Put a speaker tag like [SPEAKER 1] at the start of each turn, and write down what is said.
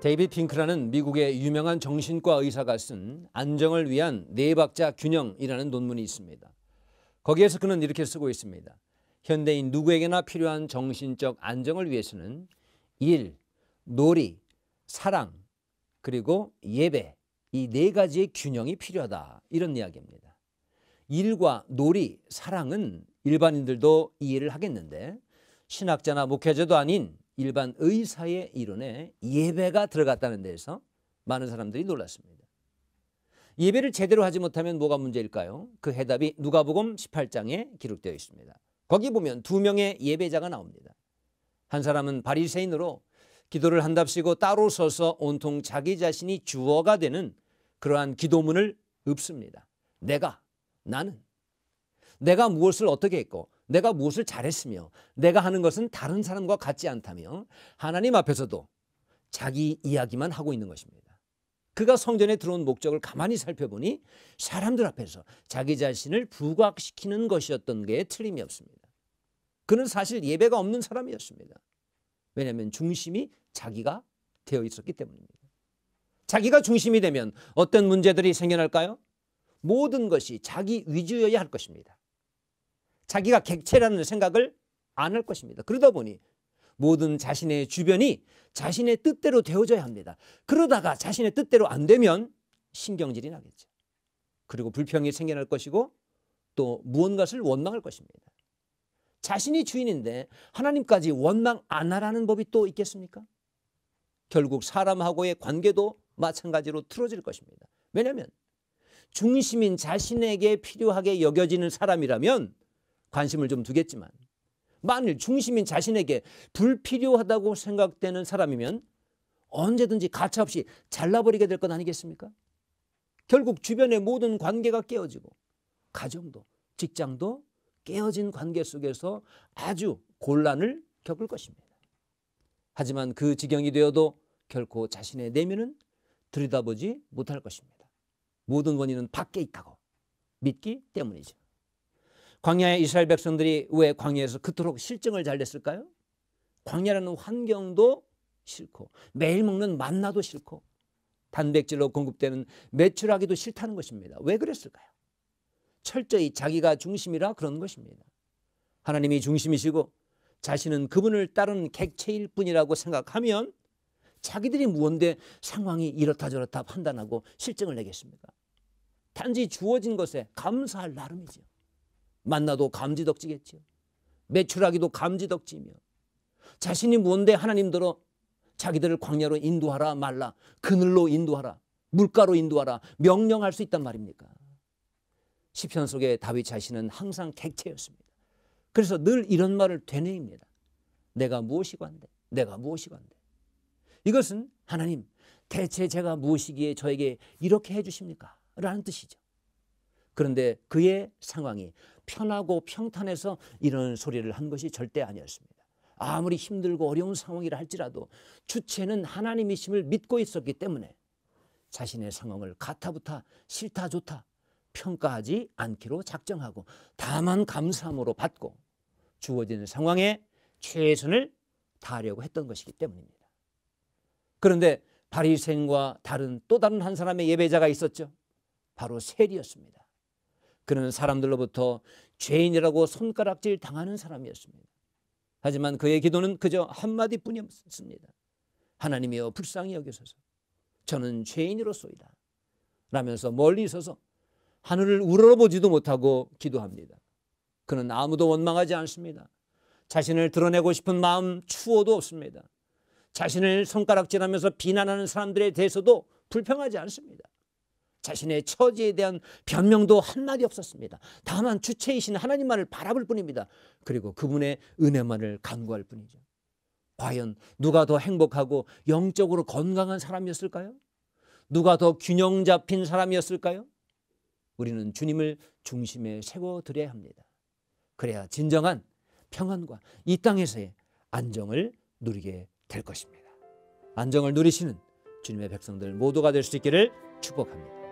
[SPEAKER 1] 데이비드 핑크라는 미국의 유명한 정신과 의사가 쓴 안정을 위한 네 박자 균형이라는 논문이 있습니다. 거기에서 그는 이렇게 쓰고 있습니다. 현대인 누구에게나 필요한 정신적 안정을 위해서는 일, 놀이, 사랑, 그리고 예배, 이 네 가지의 균형이 필요하다, 이런 이야기입니다. 일과 놀이, 사랑은 일반인들도 이해를 하겠는데 신학자나 목회자도 아닌 일반 의사의 이론에 예배가 들어갔다는 데에서 많은 사람들이 놀랐습니다. 예배를 제대로 하지 못하면 뭐가 문제일까요? 그 해답이 누가복음 18장에 기록되어 있습니다. 거기 보면 두 명의 예배자가 나옵니다. 한 사람은 바리새인으로 기도를 한답시고 따로 서서 온통 자기 자신이 주어가 되는 그러한 기도문을 읊습니다. 나는 내가 무엇을 어떻게 했고 내가 무엇을 잘했으며 내가 하는 것은 다른 사람과 같지 않다며 하나님 앞에서도 자기 이야기만 하고 있는 것입니다. 그가 성전에 들어온 목적을 가만히 살펴보니 사람들 앞에서 자기 자신을 부각시키는 것이었던 게 틀림이 없습니다. 그는 사실 예배가 없는 사람이었습니다. 왜냐하면 중심이 자기가 되어 있었기 때문입니다. 자기가 중심이 되면 어떤 문제들이 생겨날까요? 모든 것이 자기 위주여야 할 것입니다. 자기가 객체라는 생각을 안 할 것입니다. 그러다 보니 모든 자신의 주변이 자신의 뜻대로 되어져야 합니다. 그러다가 자신의 뜻대로 안 되면 신경질이 나겠죠. 그리고 불평이 생겨날 것이고 또 무언가를 원망할 것입니다. 자신이 주인인데 하나님까지 원망 안 하라는 법이 또 있겠습니까? 결국 사람하고의 관계도 마찬가지로 틀어질 것입니다. 왜냐하면 중심인 자신에게 필요하게 여겨지는 사람이라면 관심을 좀 두겠지만 만일 중심인 자신에게 불필요하다고 생각되는 사람이면 언제든지 가차없이 잘라버리게 될 것 아니겠습니까? 결국 주변의 모든 관계가 깨어지고 가정도 직장도 깨어진 관계 속에서 아주 곤란을 겪을 것입니다. 하지만 그 지경이 되어도 결코 자신의 내면은 들여다보지 못할 것입니다. 모든 원인은 밖에 있다고 믿기 때문이죠. 광야의 이스라엘 백성들이 왜 광야에서 그토록 실증을 잘 냈을까요? 광야라는 환경도 싫고 매일 먹는 만나도 싫고 단백질로 공급되는 메추라기도 싫다는 것입니다. 왜 그랬을까요? 철저히 자기가 중심이라 그런 것입니다. 하나님이 중심이시고 자신은 그분을 따르는 객체일 뿐이라고 생각하면 자기들이 무언데 상황이 이렇다 저렇다 판단하고 실증을 내겠습니까? 단지 주어진 것에 감사할 나름이죠. 만나도 감지덕지겠죠. 메추라기도 감지덕지며 자신이 무언데 하나님들어 자기들을 광야로 인도하라 말라, 그늘로 인도하라, 물가로 인도하라 명령할 수 있단 말입니까? 시편 속의 다윗 자신은 항상 객체였습니다. 그래서 늘 이런 말을 되뇌입니다. 내가 무엇이고 한데, 내가 무엇이고 한데. 이것은 하나님 대체 제가 무엇이기에 저에게 이렇게 해주십니까? 라는 뜻이죠. 그런데 그의 상황이 편하고 평탄해서 이런 소리를 한 것이 절대 아니었습니다. 아무리 힘들고 어려운 상황이라 할지라도 주체는 하나님이심을 믿고 있었기 때문에 자신의 상황을 가타부타 싫다 좋다 평가하지 않기로 작정하고 다만 감사함으로 받고 주어진 상황에 최선을 다하려고 했던 것이기 때문입니다. 그런데 바리새인과 또 다른 한 사람의 예배자가 있었죠. 바로 세리였습니다. 그는 사람들로부터 죄인이라고 손가락질 당하는 사람이었습니다. 하지만 그의 기도는 그저 한마디뿐이었습니다. 하나님이여 불쌍히 여기소서. 저는 죄인으로소이다. 라면서 멀리 서서 하늘을 우러러보지도 못하고 기도합니다. 그는 아무도 원망하지 않습니다. 자신을 드러내고 싶은 마음 추호도 없습니다. 자신을 손가락질하면서 비난하는 사람들에 대해서도 불평하지 않습니다. 자신의 처지에 대한 변명도 한마디 없었습니다. 다만 주체이신 하나님만을 바라볼 뿐입니다. 그리고 그분의 은혜만을 간구할 뿐이죠. 과연 누가 더 행복하고 영적으로 건강한 사람이었을까요? 누가 더 균형 잡힌 사람이었을까요? 우리는 주님을 중심에 세워드려야 합니다. 그래야 진정한 평안과 이 땅에서의 안정을 누리게 될 것입니다. 안정을 누리시는 주님의 백성들 모두가 될 수 있기를 축복합니다.